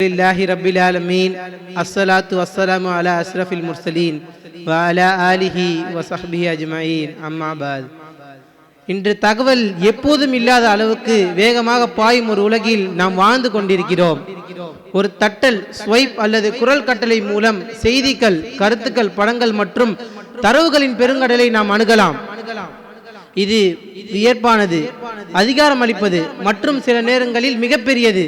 அல்ஹம்துலில்லாஹி ரப்பில் ஆலமீன் அஸ்ஸலாத்து வஸ்ஸலாமு அலா அஸ்ரஃபில் முர்சலீன் வ அலா ஆலிஹி வ ஸஹ்பிஹி அஜ்மஈன் அம்மா பஅத். இன்று தகவல் எப்போதும் இல்லாத அளவுக்கு வேகமாக பாயும் ஒரு உலகில் நாம் வாழ்ந்து கொண்டிருக்கிறோம். ஒரு தட்டல், ஸ்வைப் அல்லது குரல் கட்டளை மூலம் செய்திகள், கருத்துக்கள், படங்கள் மற்றும் தரவுகளின் பெருங்கடலை நாம் அணுகலாம். இது வியப்பானது, அதிகாரம் அளிப்பது மற்றும் சில நேரங்களில் மிகப்பெரியது.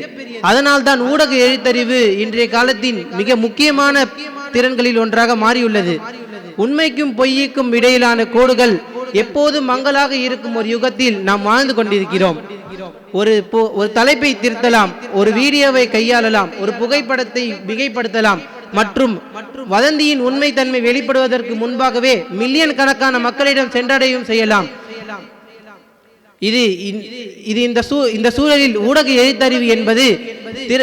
அதனால் தான் ஊடக எழுத்தறிவு இன்றைய காலத்தின் மிக முக்கியமான திறன்களில் ஒன்றாக மாறியுள்ளது. உண்மைக்கும் பொய்யுக்கும் இடையிலான கோடுகள் எப்போதும் மங்கலாக இருக்கும் ஒரு யுகத்தில் நாம் வாழ்ந்து கொண்டிருக்கிறோம். ஒரு தலைப்பை திருத்தலாம், ஒரு வீடியோவை கையாளலாம், ஒரு புகைப்படத்தை மிகைப்படுத்தலாம் மற்றும் வதந்தியின் உண்மை தன்மை வெளிப்படுவதற்கு முன்பாகவே மில்லியன் கணக்கான மக்களிடம் சென்றடையும் செய்யலாம். இந்த சூழலில் ஊடக எழுத்தறிவு என்பது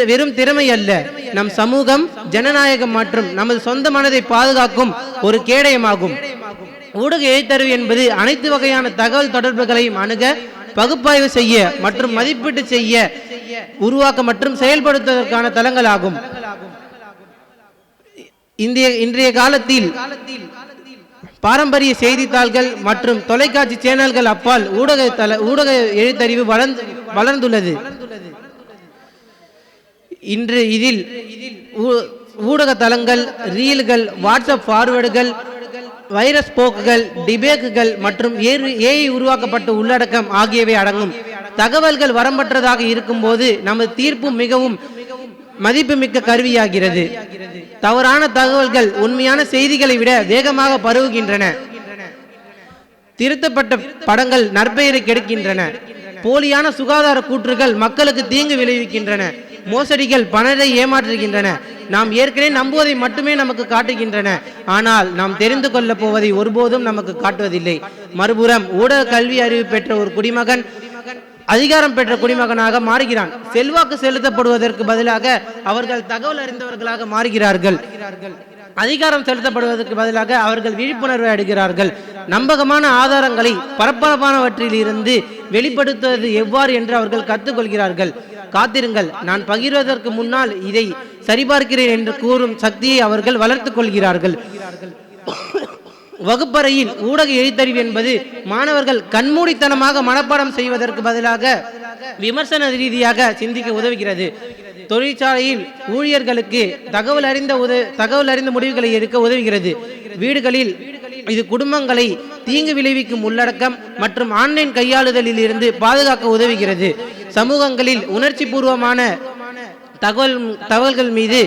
வெறும் திறமை அல்ல, நம் சமூகம், ஜனநாயகம் மற்றும் நமது சொந்த மனதை பாதுகாக்கும் ஒரு கேடயமாகும். ஊடக எழுத்தறிவு என்பது அனைத்து வகையான தகவல் தொடர்புகளையும் அணுக, பகுப்பாய்வு செய்ய மற்றும் மதிப்பீட்டு செய்ய, உருவாக்க மற்றும் செயல்படுத்துவதற்கான தளங்களாகும். இன்றைய காலத்தில் பாரம்பரிய செய்தித்தாள்கள் மற்றும் தொலைக்காட்சி சேனல்கள் அப்பால் ஊடக எழுத்தறிவு வளர்ந்துள்ளது. இன்று இதில் ஊடக தளங்கள், ரீல்கள், வாட்ஸ்அப் ஃபார்வர்டுகள், வைரஸ் போக்குகள், டிபேக்குகள் மற்றும் ஏஐ உருவாக்கப்பட்ட உள்ளடக்கம் ஆகியவை அடங்கும். தகவல்கள் வரம்பற்றதாக இருக்கும் போது நமது தீர்ப்பு மிகவும் மதிப்புமிக்க கருவியாகிறது. தவறான தகவல்கள் உண்மையான செய்திகளை விட வேகமாக பரவுகின்றன. திருத்தப்பட்ட படங்கள் நற்பெயரை கெடுக்கின்றன. போலியான சுகாதார கூற்றுகள் மக்களுக்கு தீங்கு விளைவிக்கின்றன. மோசடிகள் பணத்தை ஏமாற்றுகின்றன. நாம் ஏற்கனவே நம்புவதை மட்டுமே நமக்கு காட்டுகின்றன, ஆனால் நாம் தெரிந்து கொள்ளப் போவதை ஒருபோதும் நமக்கு காட்டுவதில்லை. மறுபுறம் ஊடக கல்வி அறிவு பெற்ற ஒரு குடிமகன் அதிகாரம் பெற்ற குடிமகனாக மாறுகிறான். செல்வாக்கு செலுத்தப்படுவதற்கு பதிலாக அவர்கள் தகவல் அறிந்தவர்களாக மாறுகிறார்கள். அதிகாரம் செலுத்தப்படுவதற்கு பதிலாக அவர்கள் விழிப்புணர்வை அடைகிறார்கள். நம்பகமான ஆதாரங்களை பரபரப்பானவற்றில் இருந்து வெளிப்படுத்துவது எவ்வாறு என்று அவர்கள் கற்றுக்கொள்கிறார்கள். காத்திருங்கள், நான் பகிர்வதற்கு முன்னால் இதை சரிபார்க்கிறேன் என்று கூறும் சக்தியை அவர்கள் வளர்த்துக் கொள்கிறார்கள். வகுப்பறையில் ஊடக எழுத்தறிவு என்பது மாணவர்கள் கண்மூடித்தனமாக மனப்பாடம் செய்வதற்கு பதிலாக விமர்சன ரீதியாக சிந்திக்க உதவுகிறது. தொழிற்சாலையில் ஊழியர்களுக்கு தகவல் அறிந்த முடிவுகளை எடுக்க உதவுகிறது. வீடுகளில் இது குடும்பங்களை தீங்கு விளைவிக்கும் உள்ளடக்கம் மற்றும் ஆன்லைன் கையாளுதலில் இருந்து பாதுகாக்க உதவுகிறது. சமூகங்களில் உணர்ச்சி பூர்வமான தகவல்கள் மீது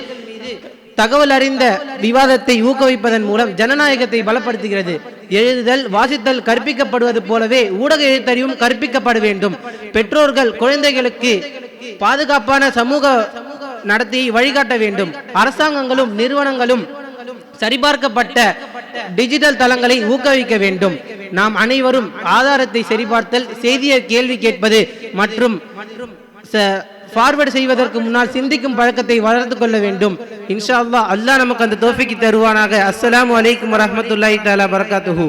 தகவல் அறிந்த விவாதத்தை ஊக்குவிப்பதன் மூலம் ஜனநாயகத்தை பலப்படுத்துகிறது. எழுதுதல், வாசித்தல் கற்பிக்கப்படுவது போலவே ஊடக எழுத்தறிவும் கற்பிக்கப்பட வேண்டும். பெற்றோர்கள் குழந்தைகளுக்கு பாதுகாப்பான சமூக நடத்தையை வழிகாட்ட வேண்டும். அரசாங்கங்களும் நிறுவனங்களும் சரிபார்க்கப்பட்ட டிஜிட்டல் தளங்களை ஊக்குவிக்க வேண்டும். நாம் அனைவரும் ஆதாரத்தை சரிபார்த்தல், செய்தியை கேள்வி கேட்பது மற்றும் ஃபார்வர்ட் செய்வதற்கு முன்னால் சிந்திக்கும் பழக்கத்தை வளர்த்து கொள்ள வேண்டும். இன்ஷா அல்லாஹ் நமக்கு அந்த தௌஃபீக் தருவானாக. அஸ்ஸலாமு அலைக்கும் வரஹ்மத்துல்லாஹி தஆலா பரகாத்துஹு.